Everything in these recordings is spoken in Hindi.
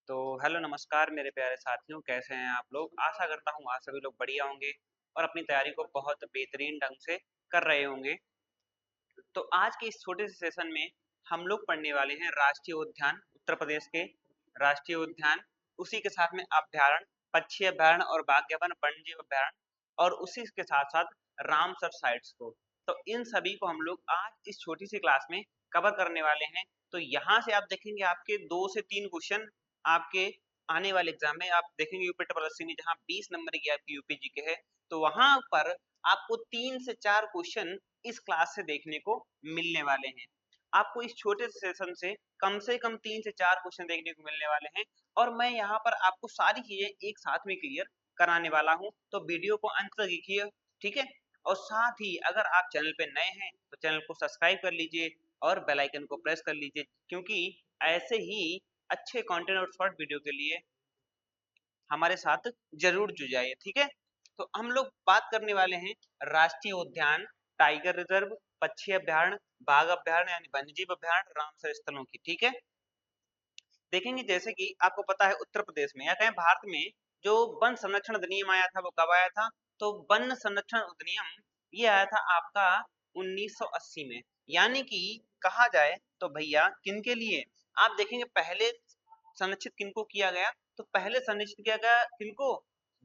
तो हेलो नमस्कार मेरे प्यारे साथियों, कैसे हैं आप लोग। आशा करता हूँ आप सभी लोग बढ़िया होंगे और अपनी तैयारी को बहुत बेहतरीन ढंग से कर रहे होंगे। तो आज के इस छोटे से सेशन में हम लोग पढ़ने वाले हैं राष्ट्रीय उद्यान, उत्तर प्रदेश के राष्ट्रीय उद्यान, उसी के साथ में अभ्यारण्य, पक्षी अभ्यारण्य और बागबान वन्यजीव अभ्यारण्य, और उसी के साथ साथ रामसर साइट्स को। तो इन सभी को हम लोग आज इस छोटी सी क्लास में कवर करने वाले हैं। तो यहाँ से आप देखेंगे आपके 2 से 3 क्वेश्चन आपके आने वाले एग्जाम में आप देखेंगे। यूपी ट्रिपल एससी में जहाँ 20 नंबर की आपकी यूपीजी के है, तो वहां पर आपको 3 से 4 क्वेश्चन इस क्लास से देखने को मिलने वाले हैं। आपको इस छोटे सेशन से कम 3 से 4 क्वेश्चन देखने को मिलने वाले हैं, और मैं यहाँ पर आपको सारी चीजें एक साथ में क्लियर कराने वाला हूँ। तो वीडियो को अंत तक देखिए, ठीक है। और साथ ही अगर आप चैनल पे नए हैं तो चैनल को सब्सक्राइब कर लीजिए और बेल आइकन को प्रेस कर लीजिए, क्योंकि ऐसे ही अच्छे कंटेंट और शॉर्ट वीडियो के लिए हमारे साथ जरूर जुड़ जाइए, ठीक है। तो हम लोग बात करने वाले हैं राष्ट्रीय उद्यान, टाइगर रिजर्व, पक्षी अभ्यारण्य, बाघ अभ्यारण्य यानी वन्यजीव अभ्यारण्य, रामसर स्थलों की, ठीक है। देखेंगे जैसे कि आपको पता है उत्तर प्रदेश में या कहें भारत में जो वन संरक्षण अधिनियम आया था वो कब आया था। तो वन संरक्षण अधिनियम ये आया था आपका 1980 में। यानी कि कहा जाए तो भैया किनके लिए आप देखेंगे पहले संरक्षित किनको किया गया। तो पहले संरक्षित किया गया किनको,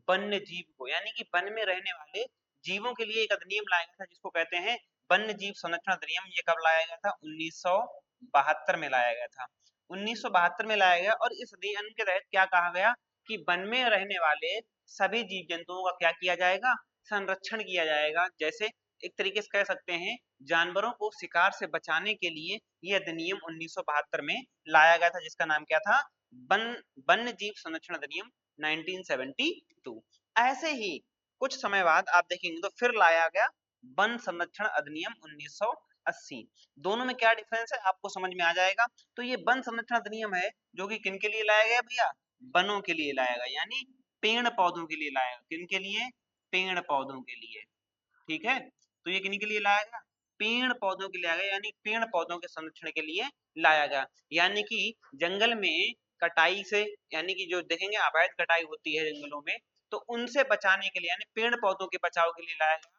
वन्य जीव को, यानी कि वन में रहने वाले जीवों के लिए एक अधिनियम लाया गया था जिसको कहते हैं वन्य जीव संरक्षण अधिनियम। ये कब लाया गया था, 1972 में लाया गया था। 1972 में लाया गया, और इस अधिनियम के तहत क्या कहा गया कि वन में रहने वाले सभी जीव जंतुओं का क्या किया जाएगा, संरक्षण किया जाएगा। जैसे एक तरीके से कह सकते हैं जानवरों को शिकार से बचाने के लिए यह अधिनियम 1972 में लाया गया था, जिसका नाम क्या था, वन वन्य जीव संरक्षण अधिनियम 1972। ऐसे ही कुछ समय बाद आप देखेंगे तो फिर लाया गया वन संरक्षण अधिनियम 1980। दोनों में क्या डिफरेंस है आपको समझ में आ जाएगा। तो ये वन संरक्षण अधिनियम है जो कि किन के लिए लाया गया भैया, वनों के लिए लाया गया, यानी पेड़ पौधों के लिए लाया गया। किन के लिए, पेड़ पौधों के लिए, ठीक है। तो ये किन के लिए लाया गया, पेड़ पौधों के लिए लाया गया, यानी पेड़ पौधों के संरक्षण के लिए लाया गया। यानी कि जंगल में कटाई से, यानी कि जो देखेंगे अवैध कटाई होती है जंगलों में, तो उनसे बचाने के लिए यानी पेड़ पौधों के बचाव के लिए लाया गया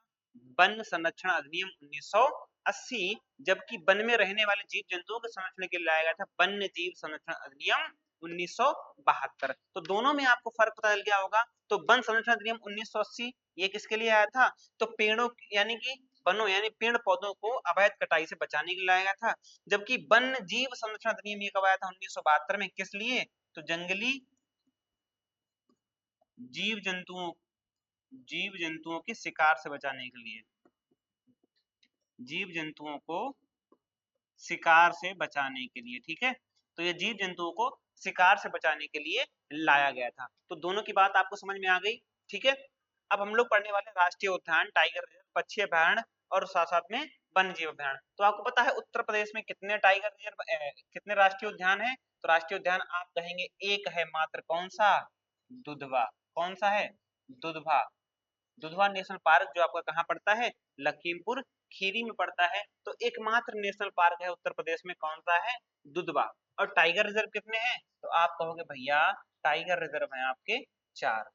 वन संरक्षण अधिनियम 1980। जबकि वन में रहने वाले जीव जंतुओं के संरक्षण के लिए लाया गया था वन्य जीव संरक्षण अधिनियम 1972। तो दोनों में आपको फर्क पता चल गया होगा। तो वन संरक्षण अधिनियम 1980 ये किसके लिए आया था, तो पेड़ों यानी कि वनों यानी पेड़ पौधों को अवैध कटाई से बचाने के लिए लाया गया था। जबकि वन्य जीव संरक्षण अधिनियम ये कब आया था, 1972 में, किस लिए, तो जंगली जीव जंतुओं की शिकार से बचाने के लिए, जीव जंतुओं को शिकार से बचाने के लिए, ठीक है। तो ये जीव जंतुओं को शिकार से बचाने के लिए लाया गया था। तो दोनों की बात आपको समझ में आ गई, ठीक है। अब हम लोग पढ़ने वाले राष्ट्रीय उद्यान, टाइगर रिजर्व, पक्षी अभ्यारण्य और साथ साथ में वन्य जीव अभ्यारण्य। तो आपको पता है उत्तर प्रदेश में कितने टाइगर रिजर्व कितने राष्ट्रीय उद्यान है। तो राष्ट्रीय उद्यान आप कहेंगे एक है मात्र, कौन सा, दुधवा। कौन सा है, दुधवा। दुधवा नेशनल पार्क जो आपका कहाँ पड़ता है, लखीमपुर खीरी में पड़ता है। तो एकमात्र नेशनल पार्क है उत्तर प्रदेश में, कौन सा है, दुधवा। और टाइगर रिजर्व कितने हैं, तो आप कहोगे भैया टाइगर रिजर्व है आपके 4।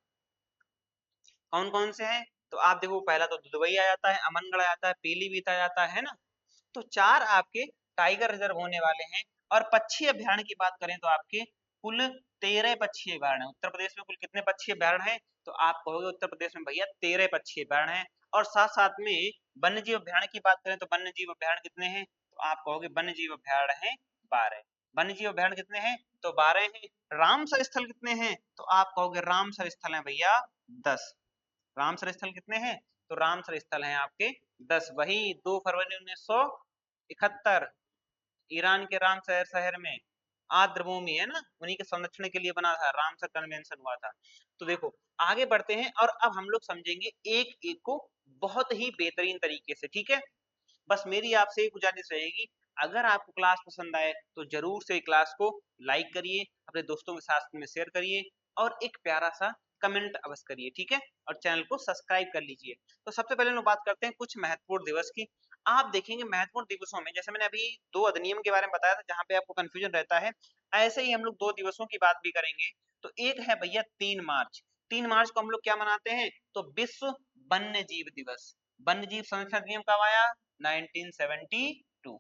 कौन कौन से हैं, तो आप देखो पहला तो दुधवई आ जाता है, अमनगढ़ आ जाता है, पीलीभीत आ जाता है ना। तो 4 आपके टाइगर रिजर्व होने वाले हैं। और पक्षी अभ्यारण्य की बात करें तो आपके कुल 13 पक्षी अभ्यारण्य है। उत्तर प्रदेश में कुल कितने पक्षी अभ्यारण्य है, तो आप कहोगे उत्तर प्रदेश में भैया 13 पक्षी अभ्यारण्य है। और साथ साथ में वन्य जीव अभ्यारण्य की बात करें तो वन्य जीव अभ्यारण्य कितने हैं, तो आप कहोगे वन्य जीव अभ्यारण्य है 12। वन्य जीव अभ्यारण्य कितने हैं, तो 12 हैं। रामसर स्थल कितने हैं, तो आप कहोगे रामसर स्थल है भैया 10। रामसर स्थल कितने हैं, तो रामसर स्थल हैं आपके 10। वही 2 फरवरी 1971 ईरान के रामसर शहर में आर्द्रभूमि है ना, उन्हीं के संरक्षण के लिए बना था, रामसर कन्वेंशन हुआ था। तो देखो आगे बढ़ते हैं, और अब हम लोग समझेंगे एक एक को बहुत ही बेहतरीन तरीके से, ठीक है। बस मेरी आपसे एक गुजारिश रहेगी, अगर आपको क्लास पसंद आए तो जरूर से क्लास को लाइक करिए, अपने दोस्तों के साथ में शेयर करिए, और एक प्यारा सा कमेंट अवश्य करिए, ठीक है। और चैनल को सब्सक्राइब कर लीजिए। तो सबसे पहले हम बात करते हैं कुछ महत्वपूर्ण दिवस की। आप देखेंगे महत्वपूर्ण दिवसों में, जैसे मैंने अभी 2 अधिनियम के बारे में बताया था जहाँ पे आपको कंफ्यूजन रहता है, ऐसे ही हम लोग 2 दिवसों की बात भी करेंगे। तो एक है भैया 3 मार्च। 3 मार्च को हम लोग क्या मनाते हैं? तो विश्व वन्य जीव दिवस। वन्य जीव संरक्षण अधिनियम कब आया? 1972।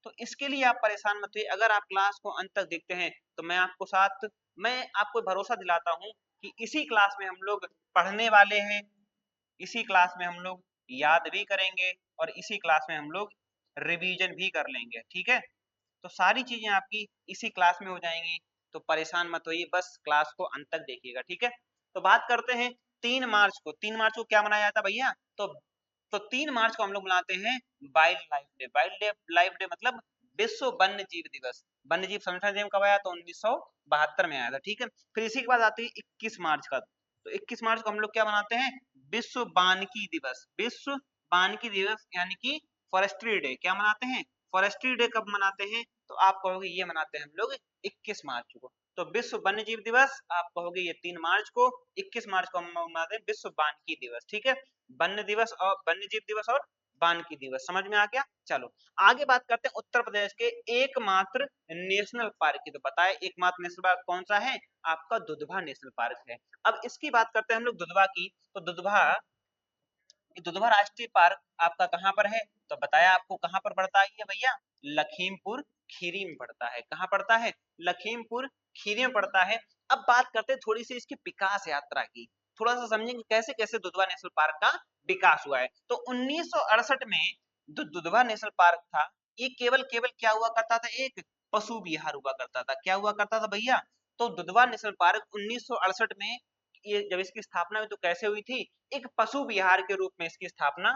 तो इसके लिए आप परेशान मत होइए, अगर आप क्लास को अंत तक देखते हैं तो मैं आपको भरोसा दिलाता हूँ कि इसी क्लास में हम लोग पढ़ने वाले हैं, इसी क्लास में हम लोग याद भी करेंगे और इसी क्लास में हम लोग रिवीजन भी कर लेंगे, ठीक है? तो सारी चीजें आपकी इसी क्लास में हो जाएंगी, तो परेशान मत होइए, बस क्लास को अंत तक देखिएगा, ठीक है? तो बात करते हैं 3 मार्च को। 3 मार्च को क्या मनाया जाता है भैया? तो 3 मार्च को हम लोग मनाते हैं wild life day. Wild life day मतलब विश्व वन्य जीव दिवस। वन्य जीव संरक्षण अधिनियम कब आया? तो 1972 में आया था, ठीक है? फिर इसी के बाद आती है 21 मार्च का। तो 21 मार्च को हम लोग क्या मनाते हैं? विश्व वानिकी दिवस। विश्व वानिकी दिवस यानी कि फॉरेस्ट्री डे। क्या मनाते हैं? फॉरेस्ट्री डे कब मनाते हैं? तो आप कहोगे ये मनाते हैं हम लोग 21 मार्च को। तो विश्व वन्य जीव दिवस आप कहोगे ये 3 मार्च को, 21 मार्च को हम मनाते हैं विश्व वानिकी दिवस, ठीक है? वन्य दिवस और वन्य जीव दिवस और वानिकी दिवस, समझ में आ गया? चलो आगे बात करते हैं उत्तर प्रदेश के एकमात्र नेशनल पार्क की। तो बताए एकमात्र नेशनल पार्क कौन सा है? आपका दुधवा नेशनल पार्क है। अब इसकी बात करते हैं हम लोग दुधवा की। तो दुधवा राष्ट्रीय पार्क आपका कहाँ पर है? तो बताया आपको कहाँ पर पड़ता है ये भैया? लखीमपुर खीरी में पड़ता है। कहाँ पड़ता है? लखीमपुर खीरी में पड़ता है। अब बात करते हैं थोड़ी सी इसकी विकास यात्रा की, थोड़ा सा समझेंगे कैसे कैसे दुधवा नेशनल पार्क का विकास हुआ है। तो 1968 में जो दुधवा नेशनल पार्क था, ये केवल केवल क्या हुआ करता था? एक पशु विहार हुआ करता था। क्या हुआ करता था भैया? तो दुधवा नेशनल पार्क 1968 में ये जब इसकी स्थापना हुई तो कैसे हुई थी? एक पशु विहार के रूप में इसकी स्थापना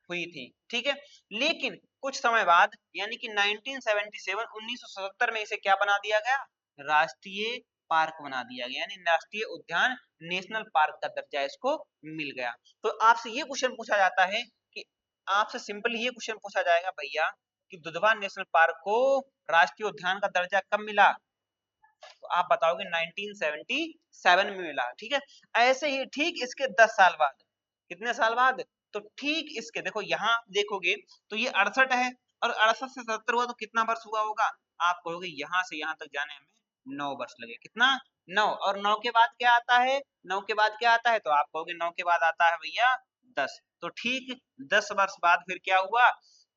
हुई थी, ठीक है? लेकिन कुछ समय बाद यानी कि 1977 1977 में इसे क्या बना दिया गया? राष्ट्रीय पार्क बना दिया गया, यानी राष्ट्रीय उद्यान नेशनल पार्क का दर्जा इसको मिल गया। तो आपसे ये क्वेश्चन पूछा जाता है कि आपसे सिंपली ये क्वेश्चन पूछा जाएगा भैया कि दुधवा नेशनल पार्क को राष्ट्रीय उद्यान का दर्जा कब मिला? तो आप बताओगे 1977 में मिला, ठीक है? ऐसे ही ठीक इसके 10 साल बाद, कितने साल बाद? तो ठीक इसके देखो यहाँ देखोगे तो ये 68 है और 68 से 77 हुआ तो कितना वर्ष हुआ होगा? आप कहोगे यहाँ से यहाँ तक जाने हमें 9 वर्ष लगे। कितना? 9। और 9 के बाद क्या आता है? 9 के बाद क्या आता है? तो आप कहोगे 9 के बाद आता है भैया 10। तो ठीक 10 वर्ष बाद फिर क्या हुआ?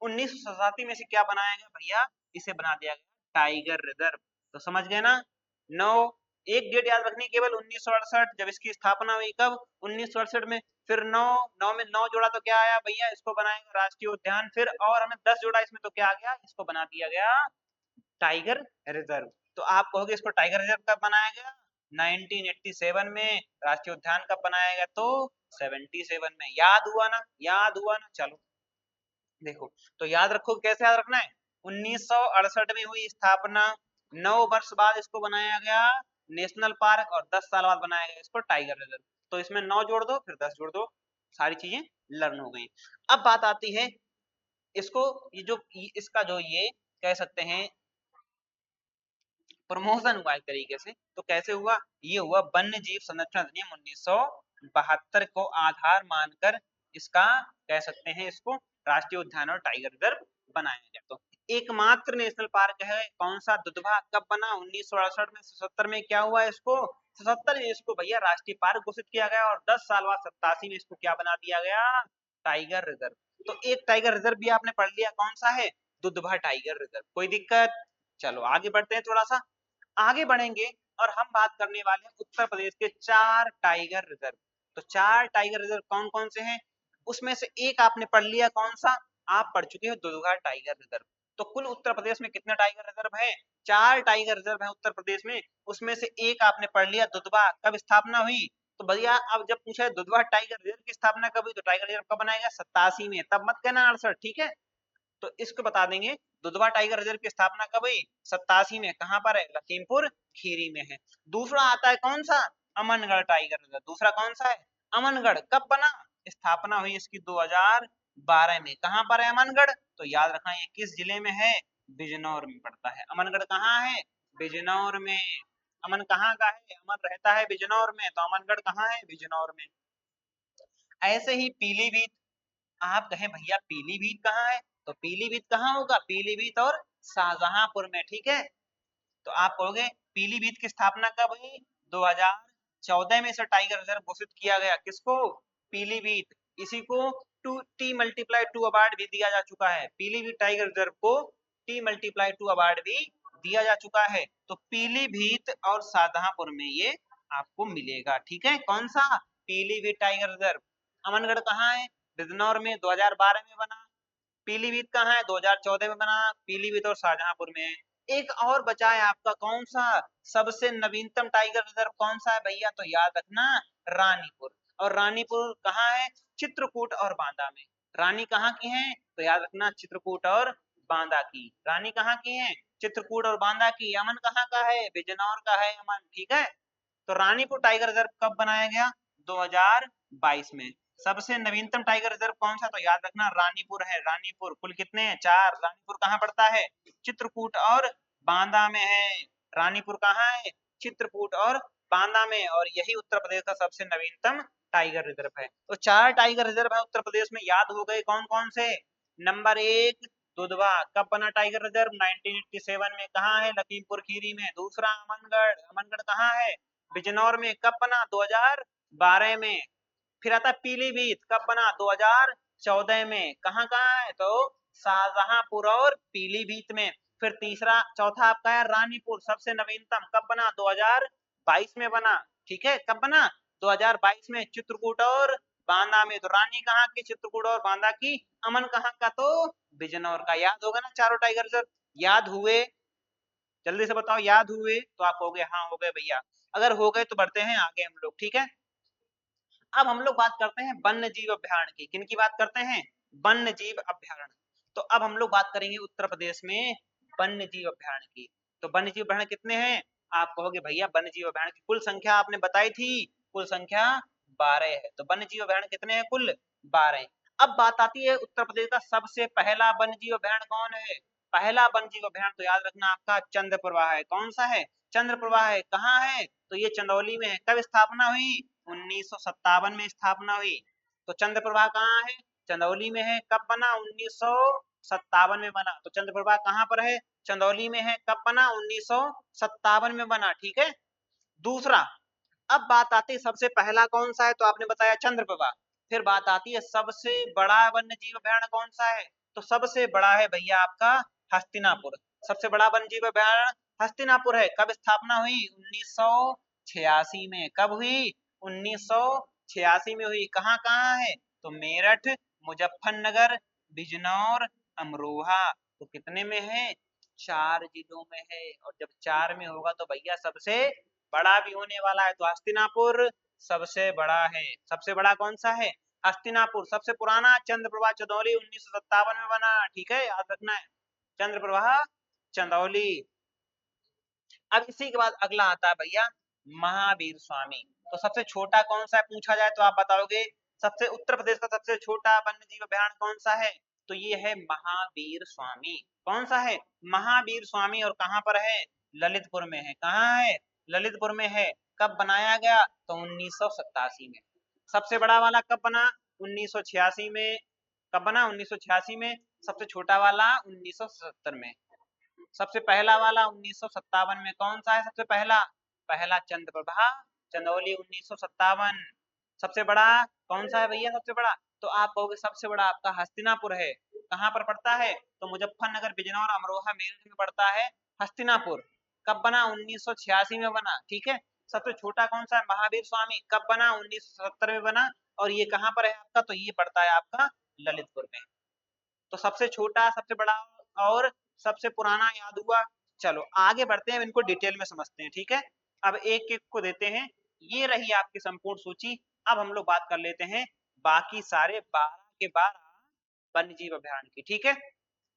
1987 में से क्या बनाया गया भैया? इसे बना दिया गया टाइगर रिजर्व। तो समझ गए ना? 9 एक डेट याद रखनी केवल 1968 जब इसकी स्थापना हुई। कब? 1968 में। फिर 9 9 में 9 जोड़ा तो क्या आया भैया? इसको बनाएंगे राष्ट्रीय उद्यान। फिर और हमें 10 जोड़ा इसमें तो क्या आ गया? इसको बना दिया गया टाइगर रिजर्व। तो आप कहोगे इसको टाइगर रिजर्व कब बनाया गया? 1987 में। राष्ट्रीय उद्यान कब बनाया गया? तो 77 में। याद हुआ ना? याद हुआ ना? चलो देखो, तो याद रखो, कैसे याद रखना है? 1968 में हुई स्थापना, 9 वर्ष बाद इसको बनाया गया नेशनल पार्क और 10 साल बाद बनाया गया इसको टाइगर रिजर्व। तो इसमें 9 जोड़ दो फिर 10 जोड़ दो, सारी चीजें लर्न हो गई। अब बात आती है इसको, इसका जो ये कह सकते हैं प्रमोशन हुआ एक तरीके से। तो कैसे हुआ? ये हुआ वन्य जीव संरक्षण अधिनियम 1972 को आधार मानकर इसका कह सकते हैं इसको राष्ट्रीय उद्यान और टाइगर रिजर्व बनाया गया। तो एकमात्र नेशनल पार्क है कौन सा? दुधवा। कब बना? 1968 में। 77 में क्या हुआ इसको? 77 में इसको भैया राष्ट्रीय पार्क घोषित किया गया और 10 साल बाद 87 में इसको क्या बना दिया गया? Tiger reserve. तो एक टाइगर रिजर्व भी आपने पढ़ लिया, कौन सा है? Dudhwa tiger reserve. कोई दिक्कत? चलो आगे बढ़ते हैं, थोड़ा सा आगे बढ़ेंगे और हम बात करने वाले हैं उत्तर प्रदेश के 4 टाइगर रिजर्व। तो 4 टाइगर रिजर्व कौन कौन से हैं? उसमें से एक आपने पढ़ लिया, कौन सा? आप पढ़ चुके हो दुधवा टाइगर रिजर्व। तो कुल उत्तर प्रदेश में कितने टाइगर रिजर्व हैं? 4 टाइगर रिजर्व हैं उत्तर प्रदेश में। उसमें से एक आपने पढ़ लिया दुधवा। कब स्थापना हुई? तो भैया अब जब पूछा है दुधवा टाइगर रिजर्व की स्थापना कब हुई तो टाइगर रिजर्व कब बनाया गया? 87 में। तब मत कहना 68, ठीक है? तो इसको बता देंगे दुधवा टाइगर रिजर्व की स्थापना कब हुई? 87 में। कहां पर है? लखीमपुर खीरी में है। दूसरा आता है कौन सा? Amangarh tiger reserve. दूसरा कौन सा है? अमनगढ़। कब बना? स्थापना हुई इसकी 2012 में। कहां पर है अमनगढ़? तो याद रखना ये किस जिले में है? बिजनौर में पड़ता है। अमनगढ़ कहाँ है? बिजनौर में। अमन कहाँ का है? अमन रहता है बिजनौर में, तो अमनगढ़ कहाँ है? बिजनौर में। ऐसे ही पीलीभीत, आप कहें भैया पीलीभीत कहाँ है, तो पीलीभीत कहाँ होगा, पीलीभीत और शाहजहांपुर में, ठीक है। तो आप कहोगे पीलीभीत की स्थापना कब हुई, 2014 में इसे टाइगर रिजर्व घोषित किया गया, किसको, पीलीभीत। इसी को T+2 अवार्ड भी दिया जा चुका है, पीलीभीत टाइगर रिजर्व को T+2 अवार्ड भी दिया जा चुका है। तो पीलीभीत और शाहजहांपुर में ये आपको मिलेगा, ठीक है। कौन सा, पीलीभीत टाइगर रिजर्व। अमनगढ़ कहाँ है, बिजनौर में, 2012 में बना। पीलीभीत कहाँ है, 2014 में बना, पीलीभीत और शाहजहांपुर में है। एक और बचा है आपका, कौन सा, सबसे नवीनतम टाइगर रिजर्व कौन सा है भैया, तो याद रखना रानीपुर। और रानीपुर कहाँ है, चित्रकूट और बांदा में। रानी कहाँ की है, तो याद रखना चित्रकूट और बांदा की। रानी कहाँ की है, चित्रकूट और बांदा की। अमन कहाँ का है, बिजनौर का है अमन, ठीक है। तो रानीपुर टाइगर रिजर्व कब बनाया गया, 2022 में। सबसे नवीनतम टाइगर रिजर्व कौन सा, तो याद रखना रानीपुर है। रानीपुर कुल कितने हैं, 4। रानीपुर कहाँ पड़ता है, चित्रकूट और बांदा में है। रानीपुर कहाँ है, चित्रकूट और बांदा में, और यही उत्तर प्रदेश का सबसे नवीनतम टाइगर रिजर्व है। तो 4 टाइगर रिजर्व है उत्तर प्रदेश में, याद हो गए कौन कौन से। नंबर 1 दुधवा, कब बना टाइगर रिजर्व, 1987 में। कहाँ है, लखीमपुर खीरी में। दूसरा अमनगढ़, अमनगढ़ कहाँ है, बिजनौर में। कब बना, 2012 में। फिर आता है पीलीभीत, कब बना, 2014 में। कहाँ कहाँ है, तो शाहजहांपुर और पीलीभीत में। फिर तीसरा, चौथा आपका है रानीपुर, सबसे नवीनतम, कब बना, 2022 में बना, ठीक है। कब बना, 2022 में, चित्रकूट और बांदा में। तो रानी कहाँ की, चित्रकूट और बांदा की। अमन कहाँ का, तो बिजनौर का। याद होगा ना चारों टाइगर रिजर्व, याद हुए, जल्दी से बताओ, याद हुए, तो आप कहोगे हाँ हो गए भैया। अगर हो गए तो बढ़ते हैं आगे हम लोग, ठीक है। अब हम लोग बात करते हैं वन्य जीव अभ्यारण्य की। किन की बात करते हैं, वन्य जीव अभ्यारण्य। तो अब हम लोग बात करेंगे उत्तर प्रदेश में वन्य जीव अभ्यारण्य की। तो वन्य जीव अभ्यारण्य कितने हैं, आप कहोगे भैया वन्य जीव अभ्यारण्य की कुल संख्या आपने बताई थी, कुल संख्या 12 है। तो वन्य जीव अभ्यारण्य कितने हैं, कुल 12। अब बात आती है उत्तर प्रदेश का सबसे पहला वन्य जीव अभ्यारण्य कौन है। पहला वन्य जीव अभ्यारण्य तो याद रखना आपका चंद्र प्रवाह है। कौन सा है, चंद्र प्रवाह है। कहाँ है, तो ये चंदौली में है। कब स्थापना हुई, 1957 में स्थापना हुई। तो चंद्र प्रभा कहाँ है, चंदौली में है। कब बना, 1957 में बना। तो चंद्र प्रभा कहाँ पर है, चंदौली में है। कब बना, 1957 में बना, ठीक है। दूसरा, अब बात आती है सबसे पहला कौन सा है, तो आपने बताया चंद्र प्रभा। फिर बात आती है सबसे बड़ा वन्य जीव अभ्यारण्य कौन सा है, तो सबसे बड़ा है भैया आपका हस्तिनापुर। सबसे बड़ा वन्य जीव अभ्यारण्य हस्तिनापुर है। कब स्थापना हुई, 1986 में। कब हुई, 1986 में हुई। कहाँ कहाँ है, तो मेरठ, मुजफ्फरनगर, बिजनौर, अमरोहा। तो कितने में है, 4 जिलों में है। और जब 4 में होगा तो भैया सबसे बड़ा भी होने वाला है। तो हस्तिनापुर सबसे बड़ा है। सबसे बड़ा कौन सा है, हस्तिनापुर। सबसे पुराना चंद्रप्रभा चंदौली, 1957 में बना, ठीक है, याद रखना है, चंद्रप्रभा चंदौली। अब इसी के बाद अगला आता है भैया महावीर स्वामी। तो सबसे छोटा कौन सा है पूछा जाए तो आप बताओगे, सबसे उत्तर प्रदेश का सबसे छोटा वन्य जीव अभ्यारण्य कौन सा है, तो ये है महावीर स्वामी। कौन सा है, महावीर स्वामी। और कहाँ पर है, ललितपुर में है। कहाँ है, ललितपुर में है। कब बनाया गया, तो 1987 में। सबसे बड़ा वाला कब बना, 1986 में। कब बना, 1986 में। सबसे छोटा वाला 1977 में। सबसे पहला वाला 1957 में। कौन सा है सबसे पहला, पहला चंद्रप्रभा चंदौली, 1957। सबसे बड़ा कौन सा है भैया, सबसे बड़ा, तो आप कहोगे सबसे बड़ा आपका हस्तिनापुर है। कहाँ पर पड़ता है, तो मुजफ्फरनगर, बिजनौर, अमरोहा, मेरठ में पड़ता है हस्तिनापुर। कब बना, 1986 में बना, ठीक है। सबसे छोटा कौन सा है, महावीर स्वामी। कब बना, 1970 में बना। और ये कहाँ पर है आपका, तो ये पड़ता है आपका ललितपुर में। तो सबसे छोटा, सबसे बड़ा और सबसे पुराना याद हुआ। चलो आगे बढ़ते हैं, इनको डिटेल में समझते हैं, ठीक है। अब एक एक को देते हैं। ये रही आपकी संपूर्ण सूची। अब हम लोग बात कर लेते हैं बाकी सारे 12 के 12 वन्य जीव अभ्यारण्य की, ठीक है।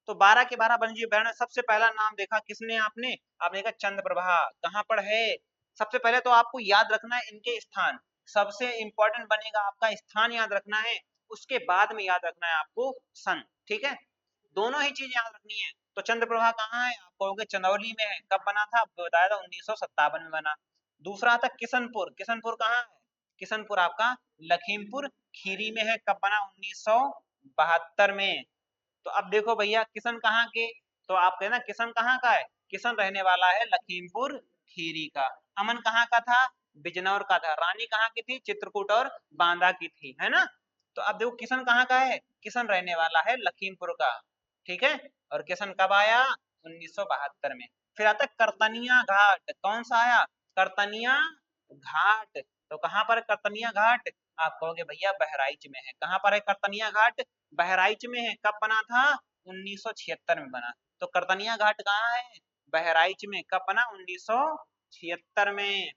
तो 12 के 12 वन्य जीव अभ्यारण्य, सबसे पहला नाम देखा किसने, आपने आपने देखा चंद्रप्रभा। कहाँ पर है, सबसे पहले तो आपको याद रखना है इनके स्थान। सबसे इंपॉर्टेंट बनेगा आपका स्थान याद रखना है, उसके बाद में याद रखना है आपको सन, ठीक है। दोनों ही चीज याद रखनी है। तो चंद्रप्रभा कहाँ है, आप कहोगे चंदौली में है। कब बना था, आपको बताया था 1957 में बना। दूसरा था किशनपुर। किशनपुर कहाँ है, किशनपुर आपका लखीमपुर खीरी में है। कब बना, 1972 में। तो अब देखो भैया किशन कहाँ के, तो आप कहना किशन कहाँ का है, किशन रहने वाला है लखीमपुर खीरी का। अमन कहाँ का था, बिजनौर का था। रानी कहाँ की थी, चित्रकूट और बांदा की थी, है ना। तो अब देखो किशन कहाँ का है, किशन रहने वाला है लखीमपुर का, ठीक है। और किशन कब आया, 1972 में। फिर आता है करतनिया घाट, कौन सा आया, करतनिया घाट। तो कहाँ पर है करतनिया घाट, आप कहोगे भैया बहराइच में है। कहाँ पर है करतनिया घाट, बहराइच में है। कब बना था, 1976 में बना। तो करतनिया घाट कहाँ है, बहराइच में। कब बना, 1976 में।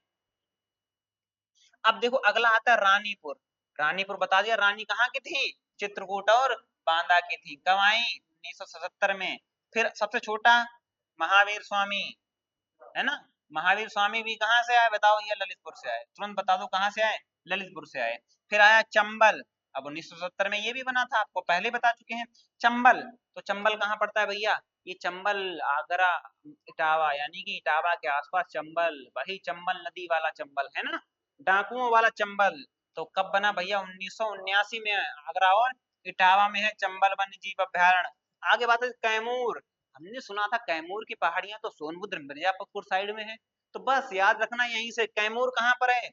अब देखो अगला आता है रानीपुर। रानीपुर बता दिया, रानी कहाँ की थी, चित्रकूट और बांदा की थी। कब आई, 1977 में। फिर सबसे छोटा महावीर स्वामी, है ना। महावीर स्वामी भी कहाँ से आए बताओ, ये ललितपुर से आए। तुरंत बता दो कहाँ से आए, ललितपुर से आए। फिर आया चंबल, अब 1970 में ये भी बना था, आपको पहले बता चुके हैं। चंबल, तो चंबल कहाँ पड़ता है भैया, ये चंबल आगरा इटावा, यानी कि इटावा के आसपास चंबल, वही चंबल नदी वाला चंबल, है ना, डाकुओं वाला चंबल। तो कब बना भैया, 1979 में। आगरा और इटावा में है चंबल वन्य जीव अभ्यारण्य। आगे बात है कैमूर। हमने सुना था कैमूर की पहाड़ियां तो सोनभद्र मिर्जापुर साइड में है। तो बस याद रखना यहीं से, कैमूर कहाँ पर है,